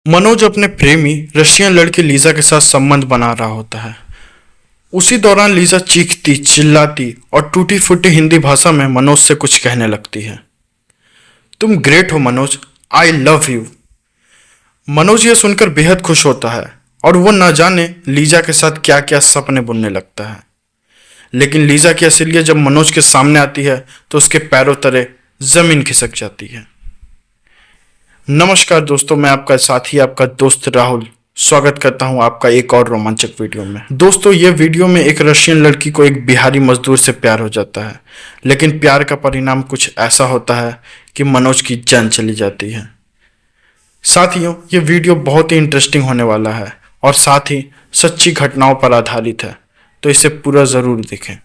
मनोज अपने प्रेमी रशियन लड़की लीजा के साथ संबंध बना रहा होता है। उसी दौरान लीजा चीखती, चिल्लाती और टूटी फूटी हिंदी भाषा में मनोज से कुछ कहने लगती है। तुम ग्रेट हो Manoj, I love you. Manoj यह सुनकर बेहद खुश होता है और वो न जाने लीजा के साथ क्या क्या सपने बुनने लगता है। लेकिन लीजा की असलियत जब मनोज के सामने आती है तो उसके पैरों तले जमीन खिसक जाती है। नमस्कार दोस्तों, मैं आपका साथी आपका दोस्त राहुल स्वागत करता हूं आपका एक और रोमांचक वीडियो में। दोस्तों, ये वीडियो में एक रशियन लड़की को एक बिहारी मजदूर से प्यार हो जाता है, लेकिन प्यार का परिणाम कुछ ऐसा होता है कि मनोज की जान चली जाती है। साथियों, ये वीडियो बहुत ही इंटरेस्टिंग होने वाला है और साथ ही सच्ची घटनाओं पर आधारित है, तो इसे पूरा ज़रूर देखें।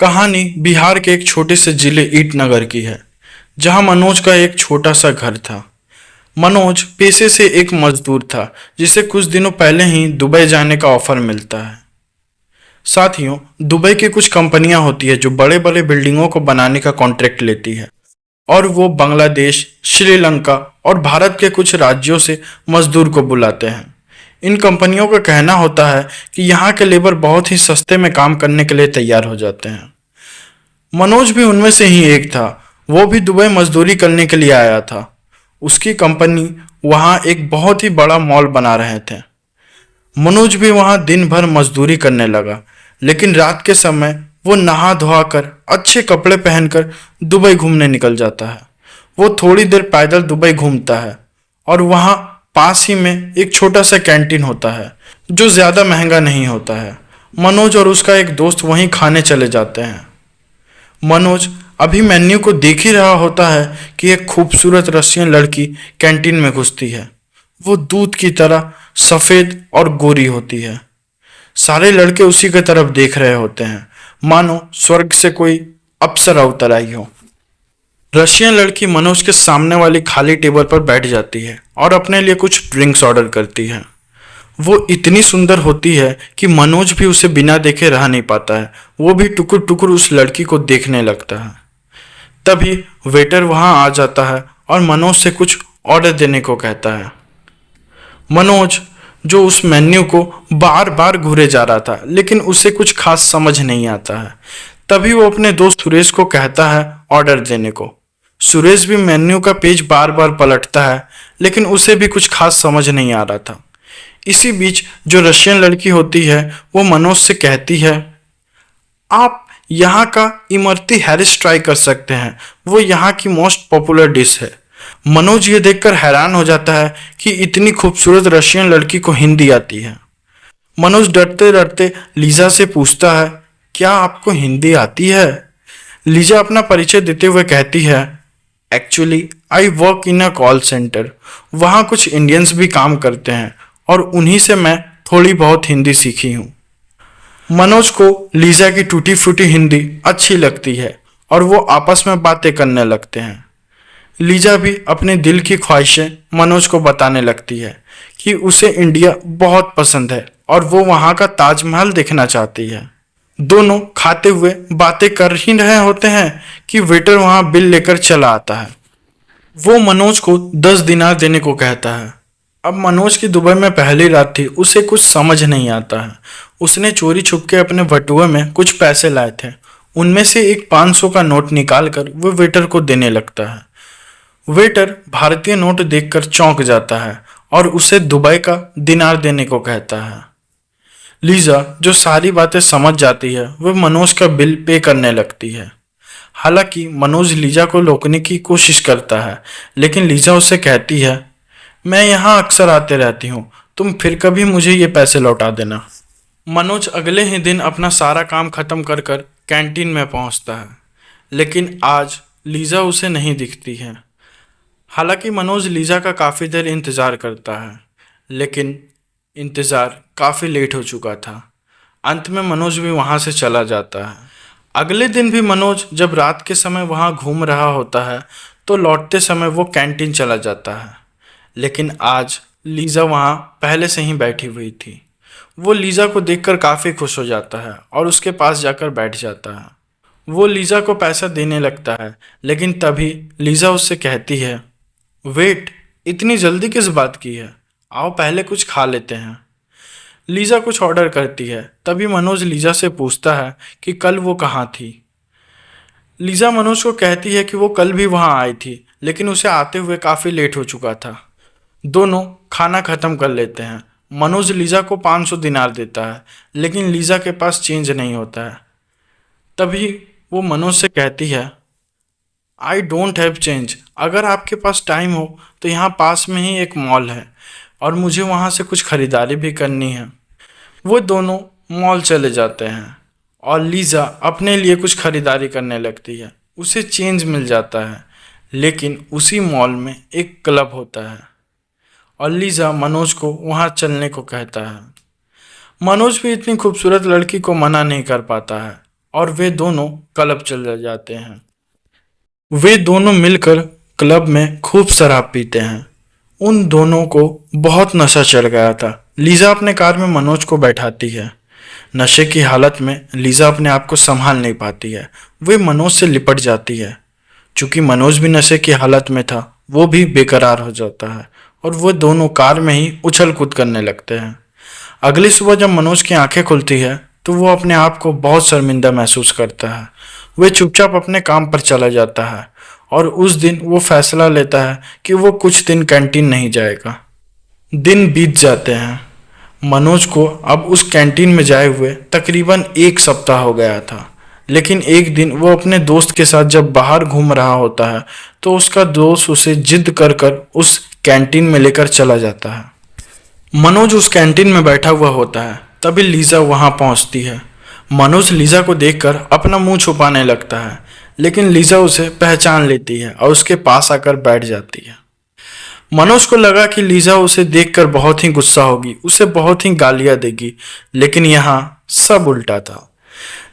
कहानी बिहार के एक छोटे से जिले ईटनगर की है, जहां मनोज का एक छोटा सा घर था। मनोज पेशे से एक मजदूर था जिसे कुछ दिनों पहले ही दुबई जाने का ऑफर मिलता है। साथियों, दुबई की कुछ कंपनियां होती है जो बड़े बड़े बिल्डिंगों को बनाने का कॉन्ट्रैक्ट लेती है और वो बांग्लादेश, श्रीलंका और भारत के कुछ राज्यों से मजदूर को बुलाते हैं। इन कंपनियों का कहना होता है कि यहाँ के लेबर बहुत ही सस्ते में काम करने के लिए तैयार हो जाते हैं। मनोज भी उनमें से ही एक था। वो भी दुबई मजदूरी करने के लिए आया था। उसकी कंपनी वहाँ एक बहुत ही बड़ा मॉल बना रहे थे। मनोज भी वहाँ दिन भर मजदूरी करने लगा, लेकिन रात के समय वो नहा धोआ कर अच्छे कपड़े पहनकर दुबई घूमने निकल जाता है। वो थोड़ी देर पैदल दुबई घूमता है और वहाँ पास ही में एक छोटा सा कैंटीन होता है जो ज़्यादा महंगा नहीं होता है। मनोज और उसका एक दोस्त वहीं खाने चले जाते हैं। मनोज अभी मेन्यू को देख ही रहा होता है कि एक खूबसूरत रशियन लड़की कैंटीन में घुसती है। वो दूध की तरह सफ़ेद और गोरी होती है। सारे लड़के उसी की तरफ देख रहे होते हैं, मानो स्वर्ग से कोई अप्सरा उतर आई हो। रशियन लड़की मनोज के सामने वाली खाली टेबल पर बैठ जाती है और अपने लिए कुछ ड्रिंक्स ऑर्डर करती है। वो इतनी सुंदर होती है कि मनोज भी उसे बिना देखे रह नहीं पाता है। वो भी टुकुर टुकुर उस लड़की को देखने लगता है। तभी वेटर वहां आ जाता है और मनोज से कुछ ऑर्डर देने को कहता है। मनोज, जो उस मेन्यू को बार बार घूरे जा रहा था, लेकिन उसे कुछ खास समझ नहीं आता है। तभी वो अपने दोस्त सुरेश को कहता है ऑर्डर देने को। सुरेश भी मेन्यू का पेज बार बार पलटता है, लेकिन उसे भी कुछ खास समझ नहीं आ रहा था। इसी बीच जो रशियन लड़की होती है वो मनोज से कहती है, आप यहाँ का इमरती हैरिस ट्राई कर सकते हैं, वो यहाँ की मोस्ट पॉपुलर डिश है। मनोज ये देखकर हैरान हो जाता है कि इतनी खूबसूरत रशियन लड़की को हिंदी आती है। मनोज डरते डरते लीजा से पूछता है, क्या आपको हिंदी आती है? लीजा अपना परिचय देते हुए कहती है, actually I work in a call centre. वहाँ कुछ इंडियंस भी काम करते हैं और उन्हीं से मैं थोड़ी बहुत हिंदी सीखी हूँ। मनोज को लीजा की टूटी फूटी हिंदी अच्छी लगती है और वो आपस में बातें करने लगते हैं। लीजा भी अपने दिल की ख्वाहिशें मनोज को बताने लगती है कि उसे इंडिया बहुत पसंद है और वो वहाँ का ताजमहल देखना चाहती है। दोनों खाते हुए बातें कर ही रहे होते हैं कि वेटर वहाँ बिल लेकर चला आता है। वो मनोज को 10 दिनार देने को कहता है। अब मनोज की दुबई में पहली रात थी, उसे कुछ समझ नहीं आता है। उसने चोरी छुप के अपने बटुए में कुछ पैसे लाए थे। उनमें से एक 500 का नोट निकालकर वो वेटर को देने लगता है। वेटर भारतीय नोट देखकर चौंक जाता है और उसे दुबई का दिनार देने को कहता है। लीजा, जो सारी बातें समझ जाती है, वह मनोज का बिल पे करने लगती है। हालांकि मनोज लीजा को रोकने की कोशिश करता है, लेकिन लीजा उससे कहती है, मैं यहाँ अक्सर आते रहती हूँ, तुम फिर कभी मुझे ये पैसे लौटा देना। मनोज अगले ही दिन अपना सारा काम खत्म कर कर कैंटीन में पहुँचता है, लेकिन आज लीजा उसे नहीं दिखती है। हालांकि मनोज लीजा का काफ़ी देर इंतज़ार करता है, लेकिन इंतज़ार काफ़ी लेट हो चुका था। अंत में मनोज भी वहाँ से चला जाता है। अगले दिन भी मनोज जब रात के समय वहाँ घूम रहा होता है तो लौटते समय वो कैंटीन चला जाता है, लेकिन आज लीजा वहाँ पहले से ही बैठी हुई थी। वो लीजा को देखकर काफ़ी खुश हो जाता है और उसके पास जाकर बैठ जाता है। वो लीजा को पैसा देने लगता है, लेकिन तभी लीजा उससे कहती है, वेट, इतनी जल्दी किस बात की है? आओ पहले कुछ खा लेते हैं। लीजा कुछ ऑर्डर करती है। तभी मनोज लीजा से पूछता है कि कल वो कहाँ थी। लीजा मनोज को कहती है कि वो कल भी वहाँ आई थी, लेकिन उसे आते हुए काफ़ी लेट हो चुका था। दोनों खाना ख़त्म कर लेते हैं। मनोज लीजा को 500 दिनार देता है, लेकिन लीजा के पास चेंज नहीं होता है। तभी वो मनोज से कहती है, आई डोंट हैव चेंज। अगर आपके पास टाइम हो तो यहाँ पास में ही एक मॉल है और मुझे वहाँ से कुछ ख़रीदारी भी करनी है। वो दोनों मॉल चले जाते हैं और लीज़ा अपने लिए कुछ ख़रीदारी करने लगती है। उसे चेंज मिल जाता है, लेकिन उसी मॉल में एक क्लब होता है और लीज़ा मनोज को वहाँ चलने को कहता है। मनोज भी इतनी खूबसूरत लड़की को मना नहीं कर पाता है और वे दोनों क्लब चले जाते हैं। वे दोनों मिलकर क्लब में खूब शराब पीते हैं। उन दोनों को बहुत नशा चढ़ गया था। लीज़ा अपने कार में मनोज को बैठाती है। नशे की हालत में लीज़ा अपने आप को संभाल नहीं पाती है। वे मनोज से लिपट जाती है। चूंकि मनोज भी नशे की हालत में था, वो भी बेकरार हो जाता है और वो दोनों कार में ही उछल कूद करने लगते हैं। अगली सुबह जब मनोज की आंखें खुलती है तो वो अपने आप को बहुत शर्मिंदा महसूस करता है। वह चुपचाप अपने काम पर चला जाता है और उस दिन वो फैसला लेता है कि वो कुछ दिन कैंटीन नहीं जाएगा। दिन बीत जाते हैं। मनोज को अब उस कैंटीन में जाए हुए तकरीबन 1 सप्ताह हो गया था, लेकिन एक दिन वो अपने दोस्त के साथ जब बाहर घूम रहा होता है तो उसका दोस्त उसे जिद कर कर उस कैंटीन में लेकर चला जाता है। मनोज उस कैंटीन में बैठा हुआ होता है। तभी लीज़ा वहाँ पहुँचती है। मनोज लीज़ा को देखकर अपना मुंह छुपाने लगता है, लेकिन लीज़ा उसे पहचान लेती है और उसके पास आकर बैठ जाती है। मनोज को लगा कि लीज़ा उसे देखकर बहुत ही गुस्सा होगी, उसे बहुत ही गालियाँ देगी, लेकिन यहाँ सब उल्टा था।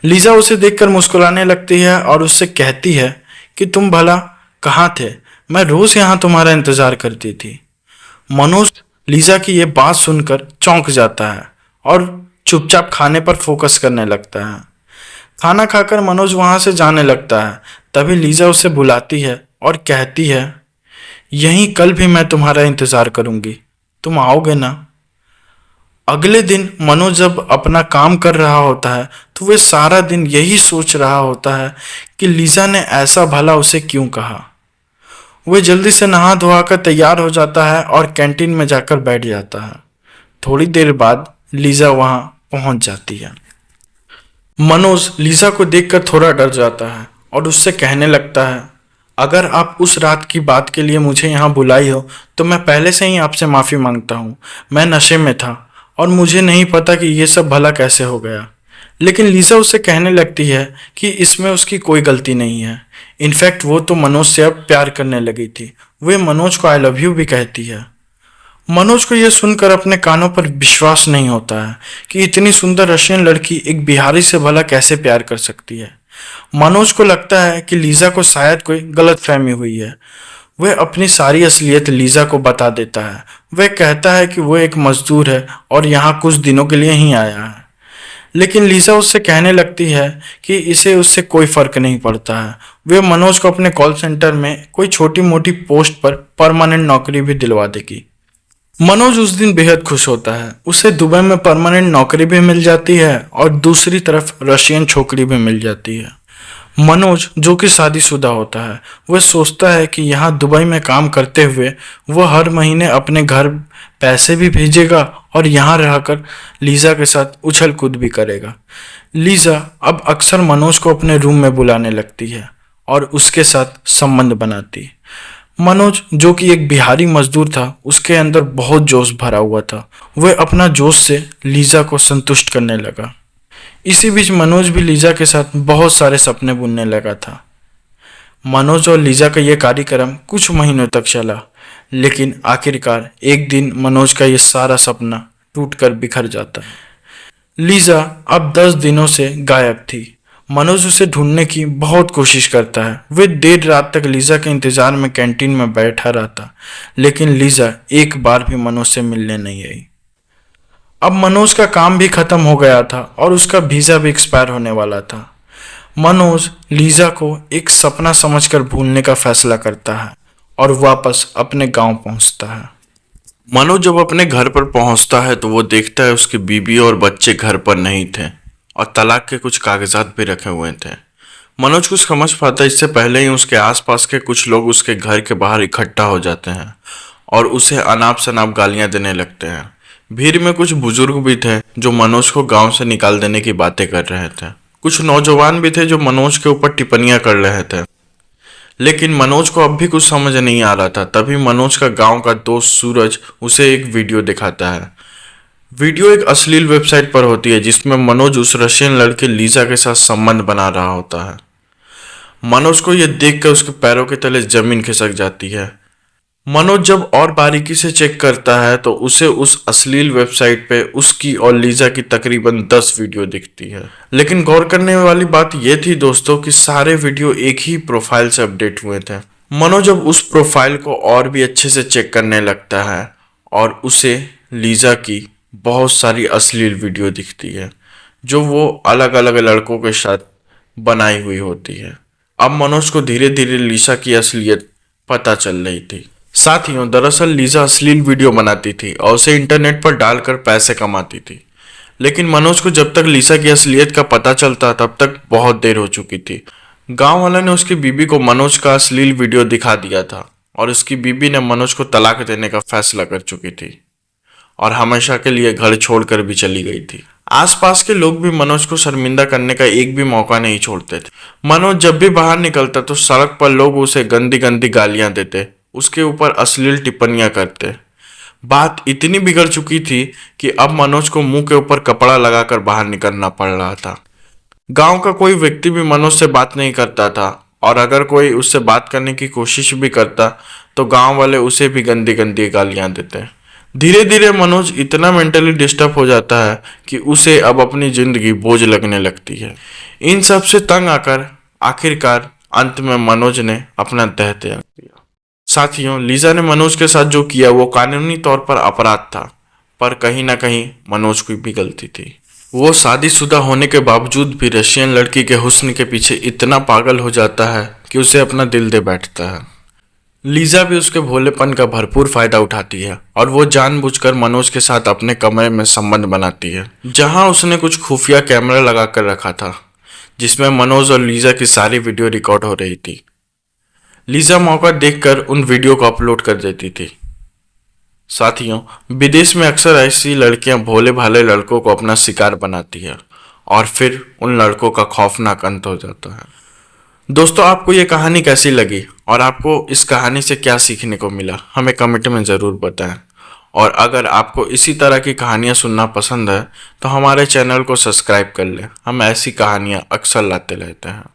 लीज़ा उसे देखकर मुस्कुराने लगती है और उससे कहती है कि तुम भला कहाँ थे, मैं रोज़ यहाँ तुम्हारा इंतज़ार करती थी। मनोज लीज़ा की ये बात सुनकर चौंक जाता है और चुपचाप खाने पर फोकस करने लगता है। खाना खाकर मनोज वहाँ से जाने लगता है। तभी लीज़ा उसे बुलाती है और कहती है, यहीं कल भी मैं तुम्हारा इंतज़ार करूँगी, तुम आओगे ना। अगले दिन मनोज जब अपना काम कर रहा होता है तो वह सारा दिन यही सोच रहा होता है कि लीज़ा ने ऐसा भला उसे क्यों कहा। वह जल्दी से नहा धोआ कर तैयार हो जाता है और कैंटीन में जाकर बैठ जाता है। थोड़ी देर बाद लीज़ा वहाँ पहुँच जाती है। मनोज लीज़ा को देखकर थोड़ा डर जाता है और उससे कहने लगता है, अगर आप उस रात की बात के लिए मुझे यहाँ बुलाई हो तो मैं पहले से ही आपसे माफ़ी मांगता हूँ। मैं नशे में था और मुझे नहीं पता कि ये सब भला कैसे हो गया। लेकिन लीज़ा उससे कहने लगती है कि इसमें उसकी कोई गलती नहीं है। इनफैक्ट वो तो मनोज से अब प्यार करने लगी थी। वे मनोज को आई लव यू भी कहती है। मनोज को यह सुनकर अपने कानों पर विश्वास नहीं होता है कि इतनी सुंदर रशियन लड़की एक बिहारी से भला कैसे प्यार कर सकती है। मनोज को लगता है कि लीज़ा को शायद कोई गलतफहमी हुई है। वह अपनी सारी असलियत लीज़ा को बता देता है। वह कहता है कि वो एक मजदूर है और यहाँ कुछ दिनों के लिए ही आया है। लेकिन लीज़ा उससे कहने लगती है कि इसे उससे कोई फ़र्क नहीं पड़ता है। वे मनोज को अपने कॉल सेंटर में कोई छोटी मोटी पोस्ट पर परमानेंट नौकरी भी दिलवा देगी। मनोज उस दिन बेहद खुश होता है। उसे दुबई में परमानेंट नौकरी भी मिल जाती है और दूसरी तरफ रशियन छोकरी भी मिल जाती है। मनोज जो कि शादीशुदा होता है, वह सोचता है कि यहाँ दुबई में काम करते हुए वह हर महीने अपने घर पैसे भी भेजेगा और यहाँ रहकर लीज़ा के साथ उछल कूद भी करेगा। लीज़ा अब अक्सर मनोज को अपने रूम में बुलाने लगती है और उसके साथ संबंध बनाती है। मनोज जो कि एक बिहारी मजदूर था, उसके अंदर बहुत जोश भरा हुआ था। वह अपना जोश से लीज़ा को संतुष्ट करने लगा। इसी बीच मनोज भी लीज़ा के साथ बहुत सारे सपने बुनने लगा था। मनोज और लीज़ा का यह कार्यक्रम कुछ महीनों तक चला, लेकिन आखिरकार एक दिन मनोज का यह सारा सपना टूटकर बिखर जाता है। लीज़ा अब 10 दिनों से गायब थी। मनोज उसे ढूंढने की बहुत कोशिश करता है। वे देर रात तक लीज़ा के इंतज़ार में कैंटीन में बैठा रहता, लेकिन लीज़ा एक बार भी मनोज से मिलने नहीं आई। अब मनोज का काम भी ख़त्म हो गया था और उसका वीज़ा भी एक्सपायर होने वाला था। मनोज लीज़ा को एक सपना समझकर भूलने का फैसला करता है और वापस अपने गांव पहुंचता है। मनोज जब अपने घर पर पहुंचता है तो वो देखता है उसकी बीबी और बच्चे घर पर नहीं थे और तलाक के कुछ कागजात भी रखे हुए थे। मनोज कुछ समझ पाता है इससे पहले ही उसके आसपास के कुछ लोग उसके घर के बाहर इकट्ठा हो जाते हैं और उसे अनाप शनाप गालियां देने लगते हैं। भीड़ में कुछ बुजुर्ग भी थे जो मनोज को गांव से निकाल देने की बातें कर रहे थे। कुछ नौजवान भी थे जो मनोज के ऊपर टिप्पणियां कर रहे थे, लेकिन मनोज को अब भी कुछ समझ नहीं आ रहा था। तभी मनोज का गांव का दोस्त सूरज उसे एक वीडियो दिखाता है। वीडियो एक अश्लील वेबसाइट पर होती है जिसमें मनोज उस रशियन लड़के लीजा के साथ संबंध बना रहा होता है। मनोज को यह देखकर उसके पैरों के तले जमीन खिसक जाती है। मनोज जब और बारीकी से चेक करता है तो उसे उस अश्लील वेबसाइट पे उसकी और लीजा की तकरीबन 10 वीडियो दिखती है। लेकिन गौर करने वाली बात यह थी दोस्तों कि सारे वीडियो एक ही प्रोफाइल से अपडेट हुए थे। मनोज अब उस प्रोफाइल को और भी अच्छे से चेक करने लगता है और उसे लीजा की बहुत सारी अश्लील वीडियो दिखती है जो वो अलग अलग लड़कों के साथ बनाई हुई होती है। अब मनोज को धीरे धीरे लीजा की असलियत पता चल रही थी। साथियों, दरअसल लीजा अश्लील वीडियो बनाती थी और उसे इंटरनेट पर डालकर पैसे कमाती थी। लेकिन मनोज को जब तक लीजा की असलियत का पता चलता तब तक बहुत देर हो चुकी थी। गांव वाले ने उसकी बीबी को मनोज का अश्लील वीडियो दिखा दिया था और उसकी बीबी ने मनोज को तलाक देने का फैसला कर चुकी थी और हमेशा के लिए घर छोड़कर भी चली गई थी। आसपास के लोग भी मनोज को शर्मिंदा करने का एक भी मौका नहीं छोड़ते थे। मनोज जब भी बाहर निकलता तो सड़क पर लोग उसे गंदी गंदी गालियां देते, उसके ऊपर अश्लील टिप्पणियां करते। बात इतनी बिगड़ चुकी थी कि अब मनोज को मुंह के ऊपर कपड़ा लगाकर बाहर निकलना पड़ रहा था। गांव का कोई व्यक्ति भी मनोज से बात नहीं करता था और अगर कोई उससे बात करने की कोशिश भी करता तो गांव वाले उसे भी गंदी गंदी गालियां देते। धीरे धीरे मनोज इतना मेंटली डिस्टर्ब हो जाता है कि उसे अब अपनी जिंदगी बोझ लगने लगती है। इन सब से तंग आकर आखिरकार अंत में मनोज ने अपना देह त्याग दिया। साथियों, लीजा ने मनोज के साथ जो किया वो कानूनी तौर पर अपराध था, पर कहीं ना कहीं मनोज की भी गलती थी। वो शादीशुदा होने के बावजूद भी रशियन लड़की के हुस्न के पीछे इतना पागल हो जाता है कि उसे अपना दिल दे बैठता है। लीजा भी उसके भोलेपन का भरपूर फायदा उठाती है और वो जानबूझकर मनोज के साथ अपने कमरे में संबंध बनाती है, जहां उसने कुछ खुफिया कैमरा लगा कर रखा था जिसमें मनोज और लीजा की सारी वीडियो रिकॉर्ड हो रही थी। लीजा मौका देखकर उन वीडियो को अपलोड कर देती थी। साथियों, विदेश में अक्सर ऐसी लड़कियां भोले भाले लड़कों को अपना शिकार बनाती है और फिर उन लड़कों का खौफनाक अंत हो जाता है। दोस्तों, आपको ये कहानी कैसी लगी और आपको इस कहानी से क्या सीखने को मिला, हमें कमेंट में ज़रूर बताएं। और अगर आपको इसी तरह की कहानियाँ सुनना पसंद है तो हमारे चैनल को सब्सक्राइब कर लें। हम ऐसी कहानियाँ अक्सर लाते रहते हैं।